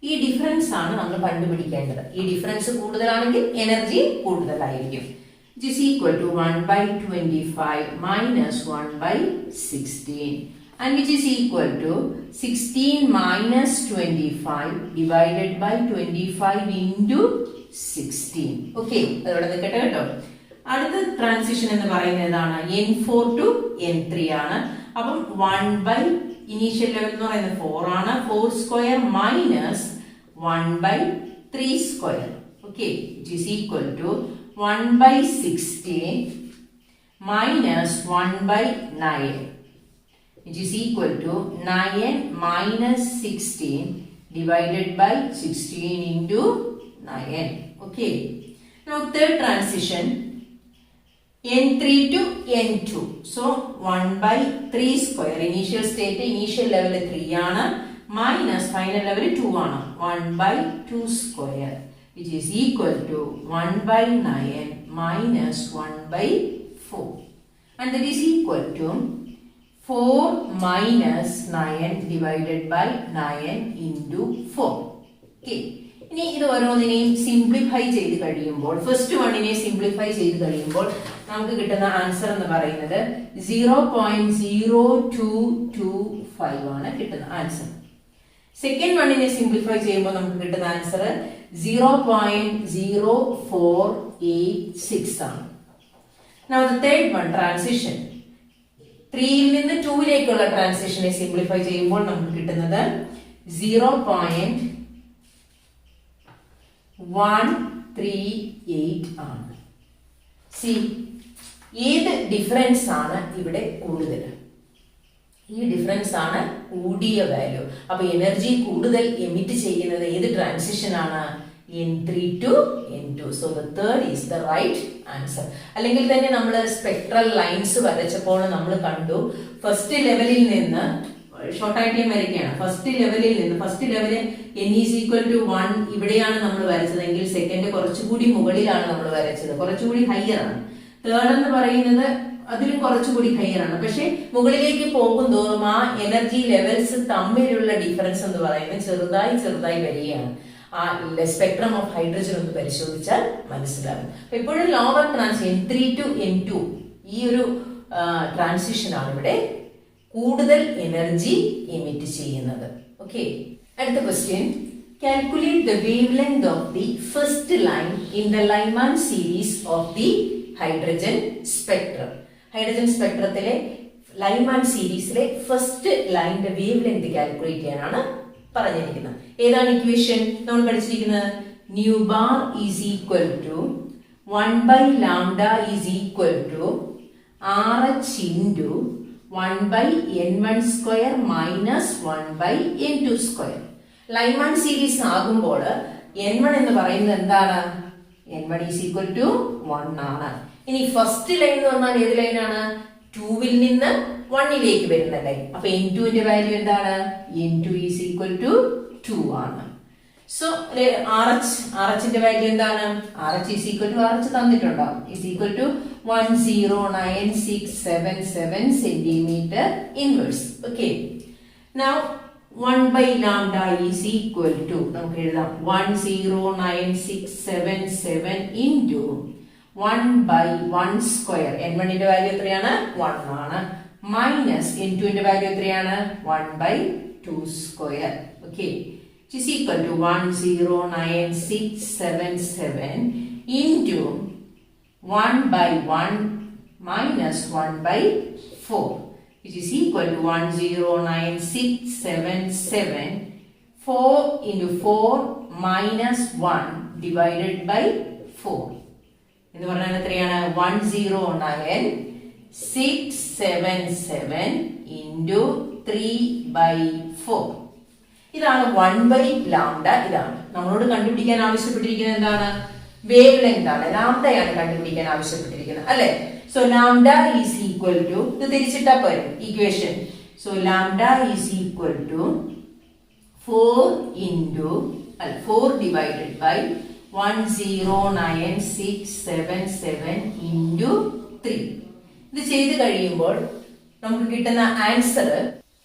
ഈ ഡിഫറൻസ് ആണ് നമ്മൾ കണ്ടുപിടിക്കേണ്ടത്. ഈ ഡിഫറൻസ് കൂടുതലാണെങ്കിൽ എനർജി കൂടുതലായിരിക്കും. It is equal to 1/25 minus 1/16 and which is equal to 16 minus 25 divided by 25 into 16. Okay, അതോടെ നിൽക്കട്ടെ കേട്ടോ. അടുത്ത ട്രാൻസിഷൻ എന്ന് പറയുന്നത് ഏതാണ്? N4 to N3 ആണ്. അപ്പം 1 ഇനീഷ്യൽ ലെവൽ എന്ന് പറയുന്നത് 4 ആണ്. 4 square minus 1/3 square. Okay, which is equal to 1/16 minus 1/9 which is equal to 9 minus 16 divided by 16 into 9. Okay, now third transition N3 to N2. So 1/3 square initial state initial level 3 ആണ് minus final level 2 ആണ് 1/2 square which is equal to 1/9 minus 1/4 and that is equal to 4 minus 9 divided by 9 into 4. Okay. ഇനി ഇത് ഓരോന്നിനെയും simplify ചെയ്ത് കഴിയുമ്പോൾ first വണ്ണിനെ simplify ചെയ്ത് കഴിയുമ്പോൾ നമുക്ക് കിട്ടുന്ന ആൻസർ എന്ന് പറയുന്നത് 0.0225 ആണ് കിട്ടുന്ന ആൻസർ. സെക്കൻഡ് വണ്ണിനെ സിംപ്ലിഫൈ ചെയ്യുമ്പോൾ നമുക്ക് കിട്ടുന്ന ആൻസർ 0.0486 ആണ്. Now the third one, transition. 3ൽ നിന്ന് 2ലേക്കുള്ള ട്രാൻസിഷനെ സിംപ്ലിഫൈ ചെയ്യുമ്പോൾ നമുക്ക് കിട്ടുന്നത് 0.138 ആണ്. സി ഏത് ഡിഫറൻസ് ആണ് ഇവിടെ കൂടുതൽ? ഈ ഡിഫറൻസ് ആണ് കൂടിയ വാല്യൂ. അപ്പൊ എനർജി കൂടുതൽ എമിറ്റ് ചെയ്യുന്നത് ഏത് ട്രാൻസിഷൻ ആണ്? N3 to N2. So the third is the right answer. അല്ലെങ്കിൽ തന്നെ നമ്മൾ സ്പെക്ട്രൽ ലൈൻസ് വരച്ചപ്പോൾ നമ്മൾ കണ്ടു ഫസ്റ്റ് ലെവലിൽ നിന്ന് ഷോർട്ട് ആയിട്ട് വരയ്ക്കുകയാണ്. ഫസ്റ്റ് ലെവലിൽ n is equal to 1 ഇവിടെയാണ് നമ്മൾ വരച്ചതെങ്കിൽ സെക്കൻഡ് കുറച്ചുകൂടി മുകളിലാണ് നമ്മൾ വരച്ചത്, കുറച്ചുകൂടി ഹയർ ആണ്. തേർഡ് എന്ന് പറയുന്നത് അതിലും കുറച്ചുകൂടി ഹയർ ആണ്. പക്ഷെ മുകളിലേക്ക് പോകും തോറും ആ എനർജി ലെവൽസ് തമ്മിലുള്ള ഡിഫറൻസ് എന്ന് പറയുന്നത് ചെറുതായി വരികയാണ്. ആ സ്പെക്ട്രം ഓഫ് ഹൈഡ്രജൻ ഒന്ന് പരിശോധിച്ചാൽ മനസ്സിലാകും. അപ്പൊ ഇപ്പോഴും lower transition N3 to N2 ഈ ഒരു ട്രാൻസിഷൻ ആണ് ഇവിടെ കൂടുതൽ എനർജി എമിറ്റ് ചെയ്യുന്നത്. ഓക്കെ, അടുത്ത question. Calculate the wavelength of the first line in the Lyman series of the hydrogen spectrum. Hydrogen സ്പെക്ട്രത്തിലെ ലൈമാൻ സീരീസിലെ ഫസ്റ്റ് ലൈനിന്റെ വേവ് ലെങ്ത് കാൽക്കുലേറ്റ് ചെയ്യാനാണ് പറഞ്ഞിരിക്കുന്നത്. ഏതാണ് ഇക്വേഷൻ നമ്മൾ പഠിച്ചിരിക്കുന്നത്? Nu bar is equal to 1/λ is equal to RH into 1/n1 square minus 1/n2 square. Lyman series ആകുമ്പോൾ n1 എന്ന് പറയുന്നത് എന്താണ്? n1 ഈസ് ഈക്വൽ ടു 1 ആണ്. ഇനി ഫസ്റ്റ് ലൈൻ എന്ന് പറഞ്ഞാൽ ഏത് ലൈനാണ്? 2ൽ നിന്ന് 1ലേക്ക് വരുന്ന ലൈൻ. അപ്പൊ n2ന്റെ വാല്യൂ എന്താണ്? n2 ഈസ് ഈക്വൽ ടു 2 ആണ്. സോ RH ന്റെ വാല്യൂ എന്താണ്? RH is equal to RH തന്നിട്ടുണ്ടാവും, is equal to 109,677 centimetre inverse. Okay, now 1/λ is equal to നമുക്ക് എഴുതാം 109,677 ഇൻറ്റു 1/1 സ്ക്വയർ. n1ന്റെ വാല്യൂ എത്രയാണ്? 1 ആണ്. മൈനസ് n2ന്റെ വാല്യൂ എത്രയാണ്? 1/2 square. Okay, which is equal to 109,677 into 1/1 minus 1/4, which is equal to 109,677 4 into 4 minus 1 divided by 4 എന്ന് പറഞ്ഞാൽ എത്രയാണ്? 109,677 into 3/4. ഇതാണ് 1/λ. ഇതാണ് നമ്മളോട് കണ്ടുപിടിക്കാൻ ആവശ്യപ്പെട്ടിരിക്കുന്നത്. എന്താണ്? വേവ് ലെങ്ത് ആണ്, ലാംഡയാണ് കണ്ടുപിടിക്കാൻ ആവശ്യപ്പെട്ടിരിക്കുന്നത്, അല്ലെ? So lambda is equal to, ഇത് തിരിച്ചിട്ടാ പോരെ equation. So lambda is equal to 4 divided by 109,677 into 3. ഇത് ചെയ്ത് കഴിയുമ്പോൾ നമുക്ക് കിട്ടുന്ന answer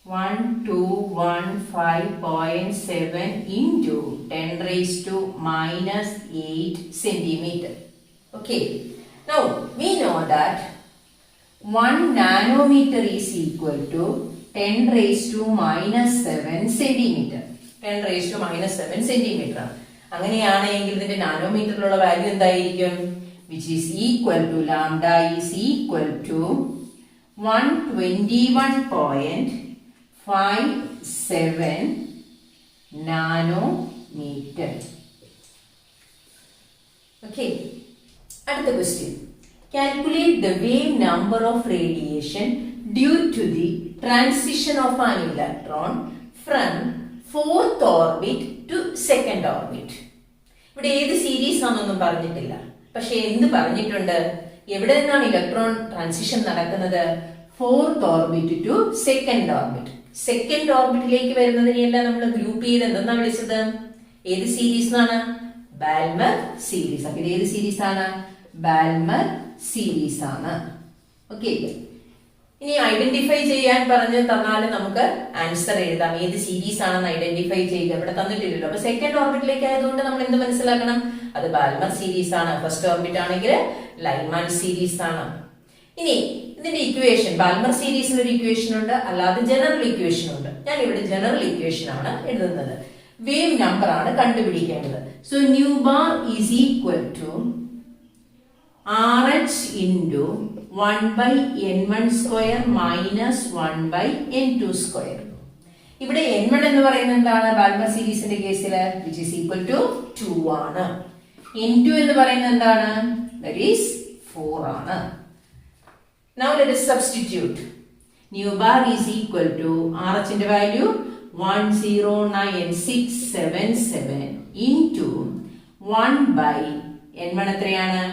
1215.7 into 10 raised to minus 8 centimeter. Okay, now we know that 1 nanometer is equal to 10 raised to minus 7 centimeter. 10 raised to minus 7 centimeter. അങ്ങനെയാണെങ്കിൽ ഇതിന്റെ നാനോമീറ്ററിലുള്ള value എന്തായിരിക്കും? which is equal to lambda is equal to 121.57 nanometer. Okay, അടുത്ത question. Calculate the wave number of radiation due to the transition of an electron from 4th orbit to 2nd orbit. ഇവിടെ ഏത് series ആണെന്നൊന്നും പറഞ്ഞിട്ടില്ല, പക്ഷെ എന്ത് പറഞ്ഞിട്ടുണ്ട്? എവിടെ നിന്നാണ് electron transition നടക്കുന്നത്? 4th orbit to 2nd orbit. Second ഓർബിറ്റിലേക്ക് വരുന്നതിനെയെല്ലാം നമ്മൾ ഗ്രൂപ്പ് ചെയ്ത് എന്തെന്നാ വിളിച്ചത്? ഏത് സീരീസ് ആണ്? Balmer series. അപ്പൊ ഇത് ഏത് സീരീസ് ആണ്? ബാൽമർ സീരീസ് ആണ്. ഓക്കെ. ഇനി ഐഡന്റിഫൈ ചെയ്യാൻ പറഞ്ഞു തന്നാൽ നമുക്ക് ആൻസർ എഴുതാം. ഏത് സീരീസ് ആണെന്ന് ഐഡന്റിഫൈ ചെയ്യുക. ഇവിടെ തന്നിട്ടില്ലല്ലോ. അപ്പൊ സെക്കൻഡ് ഓർബിറ്റിലേക്ക് ആയതുകൊണ്ട് നമ്മൾ എന്ത് മനസ്സിലാക്കണം? അത് ബാൽമർ സീരീസ് ആണ്. ഫസ്റ്റ് ഓർബിറ്റ് ആണെങ്കിൽ ലൈമാൻ സീരീസ് ആണ്. ഇനി ഇതിന്റെ ഇക്വേഷൻ, ബാൽമർ സീരീസിന് ഒരു ഇക്വേഷൻ ഉണ്ട്, അല്ലാതെ ജനറൽ ഇക്വേഷൻ ഉണ്ട്. ഞാൻ ഇവിടെ ജനറൽ ഇക്വേഷൻ ആണ് എഴുതുന്നത്. വേവ് നമ്പർ ആണ് കണ്ടുപിടിക്കേണ്ടത്. So nu bar is equal to RH into 1 by n1 square minus 1 by n2 square. ഇവിടെ n1 എന്ന് പറയുന്നത് എന്താണ്? ബാൽമർ സീരീസിന്റെ കേസിൽ which is equal to 2 ആണ്. n2 എന്ന് പറയുന്നത് എന്താണ്? that is 4 ആണ്. Now let us substitute. New bar is equal to RH ന്റെ value 109,677 into 1 by n1 എത്രയാണ്?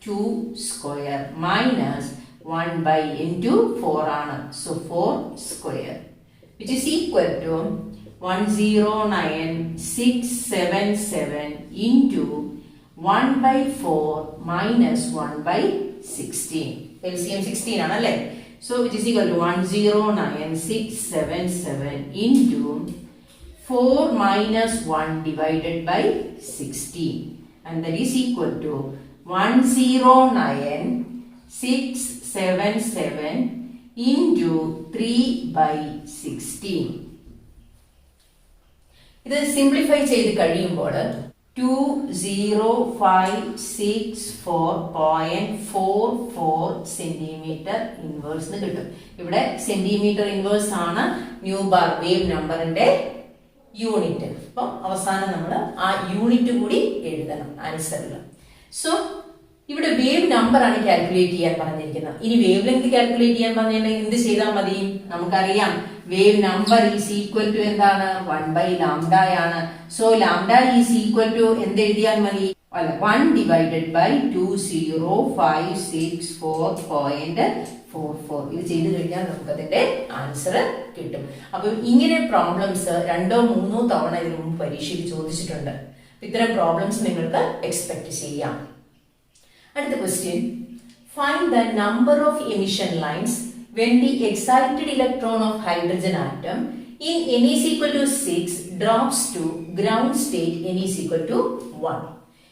2 square minus 1 by n2 4 ആണ്. So 4 square which is equal to 109,677 into 1 by 4 minus 1 by 16. LCM 16 ആണ് അല്ലേ? So which is equal to 109,677 into 4 minus 1 divided by 16, and that is equal to 109,677 into 3 by 16. ഇത് simplify ചെയ്ത് കഴിയുമ്പോൾ 20,564.44 centimetre inverse കിട്ടും. ഇവിടെ centimetre inverse ആണ് new bar wave നമ്പറിന്റെ unit. അപ്പം അവസാനം നമ്മൾ ആ യൂണിറ്റ് കൂടി എഴുതണം ആൻസറിൽ. സോ ഇവിടെ വേവ് നമ്പർ ആണ് കാൽക്കുലേറ്റ് ചെയ്യാൻ പറഞ്ഞിരിക്കുന്നത്. ഇനി വേവ് ലെങ്ത് കാൽക്കുലേറ്റ് ചെയ്യാൻ പറഞ്ഞിട്ടുണ്ടെങ്കിൽ എന്ത് ചെയ്താൽ മതി? നമുക്കറിയാം wave number is equal to എന്താണ്? 1 by lambda ആണ്. So lambda is equal to എന്ത് എഴുതിയാൽ മതി? 1 divided by 20,564.44. ഇത് ചെയ്ത് കഴിഞ്ഞാൽ നമുക്ക് അതിന്റെ ആൻസർ കിട്ടും. അപ്പം ഇങ്ങനെ പ്രോബ്ലംസ് 2-3 തവണ ഇതിനു മുമ്പ് പരീക്ഷയിൽ ചോദിച്ചിട്ടുണ്ട്. ഇത്തരം പ്രോബ്ലംസ് നിങ്ങൾക്ക് എക്സ്പെക്ട് ചെയ്യാം. അടുത്ത question, find the number of emission lines when the excited electron of hydrogen atom in n is equal to 6 drops to ground state n is equal to 1.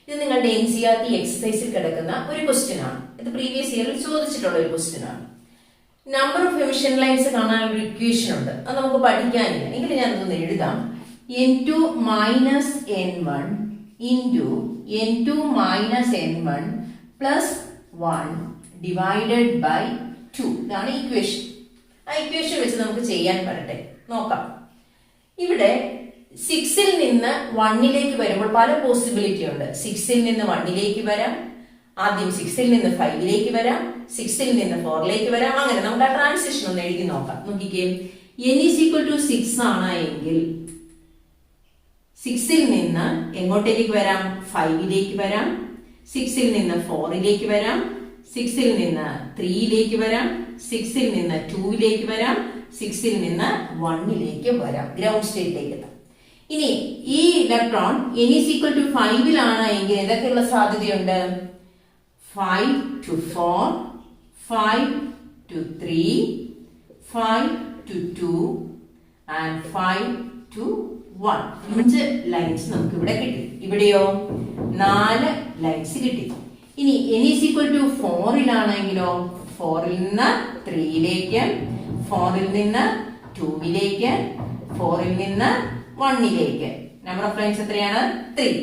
ഇത് നിങ്ങളുടെ NCERT എക്സസൈസിൽ കിടക്കുന്ന ഒരു ക്വസ്റ്റ്യൻ ആണ്. ഇത് previous ഇയറിൽ ചോദിച്ചിട്ടുള്ള ഒരു ക്വസ്റ്റ്യൻ ആണ്. നമ്പർ ഓഫ് എമിഷൻ ലൈൻസ് കാണാനുള്ള ഇക്വേഷൻ ഉണ്ട്. അത് നമുക്ക് പഠിക്കാനില്ല. എങ്കിൽ ഞാൻ അതൊന്ന് എഴുതാം. n2 minus n1 into n2 minus n1 plus 1 divided by 2. ഇതാണ് ഇക്വേഷൻ. ആ ഇക്വേഷൻ വെച്ച് നമുക്ക് ചെയ്യാൻ പറ്റട്ടെ, നോക്കാം. ഇവിടെ 6ൽ നിന്ന് 1ലേക്ക് വരുമ്പോൾ പല പോസിബിലിറ്റി ഉണ്ട്. 6ൽ നിന്ന് 1ലേക്ക് വരാം, ആദ്യം 6ൽ നിന്ന് 5ലേക്ക് വരാം, 6ൽ നിന്ന് 4ലേക്ക് വരാം. അങ്ങനെ നമുക്ക് ആ ട്രാൻസിഷൻ ഒന്ന് എഴുതി നോക്കാം. നോക്കിക്കേ, n is equal to 6 ആണ് എങ്കിൽ 6ൽ നിന്ന് എങ്ങോട്ടേക്ക് വരാം? 5ലേക്ക് വരാം. 6ൽ നിന്ന് 4ലേക്ക് വരാം. 6ൽ നിന്ന് 3ലേക്ക് വരാം. 6ൽ നിന്ന് 2ലേക്ക് വരാം. 6ൽ നിന്ന് 1ലേക്ക് വരാം. ഗ്രൗണ്ട് സ്റ്റേറ്റിലേക്ക് എത്താം. ഇനി ഈ electron n is equal to 5ലാണ് എങ്കിൽ എന്തൊക്കെയുള്ള സാധ്യതയുണ്ട്? 5 to 4, 5 to 3, 5 to 2 and 5 to 1. 5 lines നമുക്ക് ഇവിടെ കിട്ടി. ഇവിടെയോ 4 ലൈൻസ് കിട്ടി. ഇനി n is equal to 4ലാണെങ്കിലോ 4ൽ നിന്ന് 3ലേക്ക്, 4ൽ നിന്ന് 2ലേക്ക്, 4ൽ നിന്ന് 1ലേക്ക്. നമ്പർ ഓഫ് ലൈൻസ് എത്രയാണ്? 3.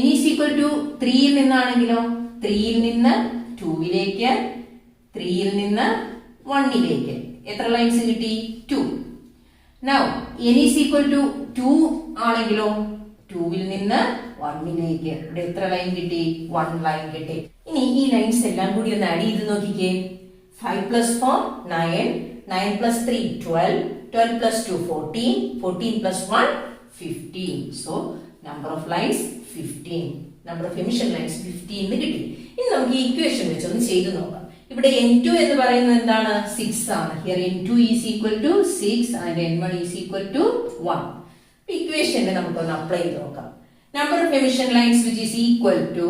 n is equal to 3ൽ നിന്നാണെങ്കിലോ 3ൽ നിന്ന് 2ലേക്ക്, 3ൽ നിന്ന് 1ലേക്ക്. എത്ര ലൈൻസ് കിട്ടി? 2. Now n is equal to 2 ആണെങ്കിലോ 2ൽ നിന്ന് 1ലേക്ക്. ഇവിടെ എത്ര ലൈൻ കിട്ടി? 1 ലൈൻ കിട്ടി. ഇനി ഈ ലൈൻസ് എല്ലാം കൂടി ഒന്ന് ആഡ് ചെയ്ത് നോക്കിക്കേ. 5 plus 4 9, 9 plus 3 12, 12 plus 2 14, 14 plus 1 15. So number of lines 15. Number of emission lines 15 എന്ന് കിട്ടി. ഇനി നമുക്ക് ഈ ഇക്വേഷൻ വെച്ച് ഒന്ന് ചെയ്ത് നോക്കാം. ഇവിടെ n2 എന്ന് പറയുന്നത് എന്താണ്? 6 ആണ്. Here n2 is equal to 6 and n1 is equal to 1. ഇക്വേഷനിൽ നമുക്കൊന്ന് അപ്ലൈ ചെയ്ത് നോക്കാം. Number of emission lines which is equal to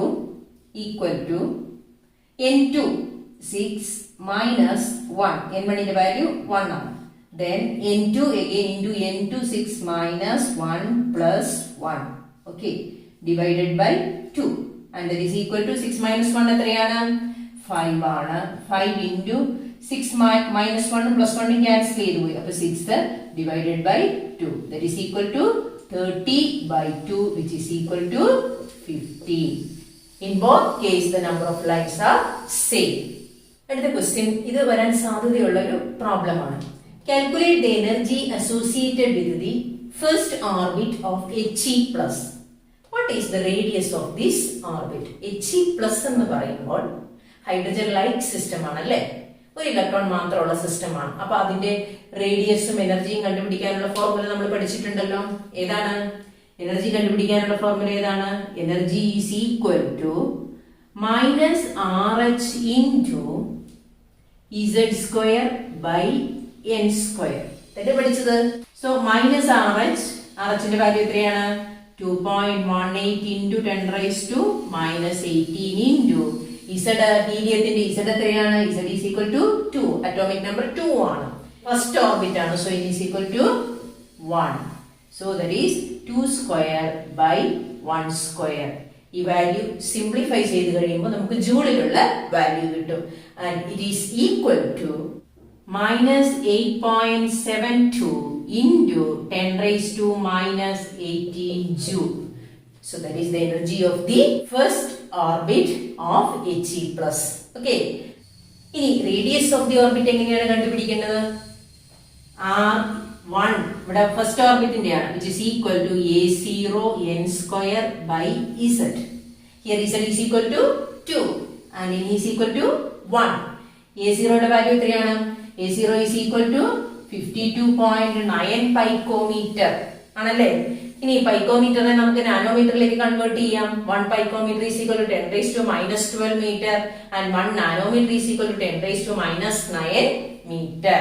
n2 6 minus 1. n1 ന്റെ വാല്യൂ 1 ആണ്. Then n2 again into n2 6 minus 1 plus 1. Okay. Divided by 2. And that is equal to 6 minus 1 എത്രയാണ്? 5 ആണ്. 5 into 6 minus 1 plus 1 cancel ചെയ്തു പോയി. അപ്പോൾ 6 divided by 2. That is equal to 30 by 2 which is equal to 50. In both case the number of lines are same. അടുത്ത question ഇത് വരാൻ സാധ്യതയുള്ള ഒരു പ്രോബ്ലം ആണ്. Calculate the energy associated with the first orbit of He plus. What is the radius of this orbit? He plus എന്ന് പറയുമ്പോൾ hydrogen like system ആണല്ലേ, ഒരു ഇലക്ട്രോൺ മാത്രമുള്ള സിസ്റ്റം ആണ്. അപ്പൊ അതിന്റെ റേഡിയസും എനർജിയും കണ്ടുപിടിക്കാനുള്ള ഫോർമുല നമ്മൾ പഠിച്ചിട്ടുണ്ടല്ലോ. ഏതാണ് എനർജി കണ്ടുപിടിക്കാനുള്ള ഫോർമുല? ഏതാണ്? Energy is equal to minus RH into Z square by n square. ഇതല്ലേ പഠിച്ചത്? സോ മൈനസ് RH ന്റെ വാല്യൂ എത്രയാണ്? 2.18 into 10 raised to minus 18 into Z, ഹീലിയത്തിന്റെ Z എത്രയാണ്? Z is equal to 2. Atomic number 2 ആണ്. First orbit ആണ്. So it is equal to 1. So that is 2 square by 1 square. ഈ value simplify ചെയ്ത് കഴിയുമ്പോൾ നമുക്ക് ജൂളിലുള്ള value കിട്ടും. And it is equal to minus 8.72 into 10 raised to minus 18 joule. So that is the energy of the first orbit of He plus. Okay. ഇനി radius of the orbit എങ്ങനെയാണ് കണ്ടുപിടിക്കേണ്ടത്? R1 ഇവിടെ first ഓർബിറ്റിന്റെയാണ്, which is equal to A0 n square by Z. Here Z is equal to 2 and n is equal to 1. A0 യുടെ value എത്രയാണ്? A0 is equal to 52.9 picometre ആണല്ലേ. ഇനി പൈക്കോമീറ്ററിനെ നമുക്ക് നാനോമീറ്ററിലേക്ക് convert ചെയ്യാം. 1 picometre is equal to 10 raised to minus 12 meter and 1 nanometre is equal to 10 raised to minus 9 meter.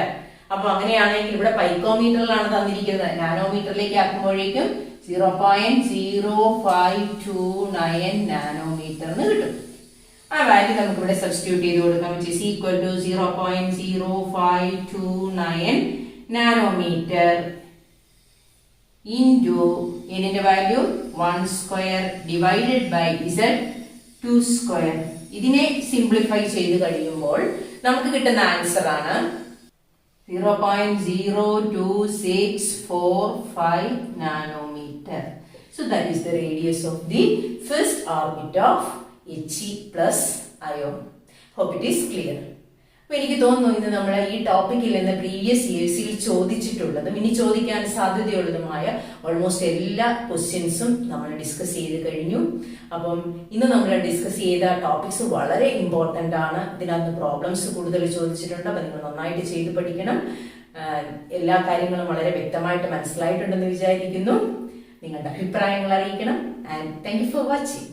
അപ്പൊ അങ്ങനെയാണെങ്കിൽ ഇവിടെ പൈക്കോമീറ്ററിലാണ് തന്നിരിക്കുന്നത്. നാനോമീറ്ററിലേക്ക് ആക്കുമ്പോഴേക്കും 0.0529 നാനോമീറ്റർ എന്ന് കിട്ടും. ആ വാല്യൂ നമുക്ക് ഇവിടെ സബ്സ്റ്റിറ്റ്യൂട്ട് ചെയ്ത് കൊടുക്കാം, which is equal to 0.0529 nanometre into ന്റെ വാല്യൂ 1 square divided by Z 2 square. ഇതിനെ സിംപ്ലിഫൈ ചെയ്ത് കഴിയുമ്പോൾ നമുക്ക് കിട്ടുന്ന ആൻസർ ആണ് 0.02645 nanometer. So that is the radius of the first orbit of He plus ion. Hope it is clear. അപ്പോൾ എനിക്ക് തോന്നുന്നു ഇന്ന് നമ്മൾ ഈ ടോപ്പിക്കിൽ നിന്ന് പ്രീവിയസ് ഇയേഴ്സിൽ ചോദിച്ചിട്ടുള്ളതും ഇനി ചോദിക്കാൻ സാധ്യതയുള്ളതുമായ ഓൾമോസ്റ്റ് എല്ലാ ക്വസ്റ്റ്യൻസും നമ്മൾ ഡിസ്കസ് ചെയ്ത് കഴിഞ്ഞു. അപ്പം ഇന്ന് നമ്മൾ ഡിസ്കസ് ചെയ്ത ടോപ്പിക്സ് വളരെ ഇമ്പോർട്ടൻ്റ് ആണ്. ഇതിനകത്ത് പ്രോബ്ലംസ് കൂടുതൽ ചോദിച്ചിട്ടുണ്ട്. അപ്പം നിങ്ങൾ നന്നായിട്ട് ചെയ്ത് പഠിക്കണം. എല്ലാ കാര്യങ്ങളും വളരെ വ്യക്തമായിട്ട് മനസ്സിലായിട്ടുണ്ടെന്ന് വിചാരിക്കുന്നു. നിങ്ങളുടെ അഭിപ്രായങ്ങൾ അറിയിക്കണം. And thank you for watching.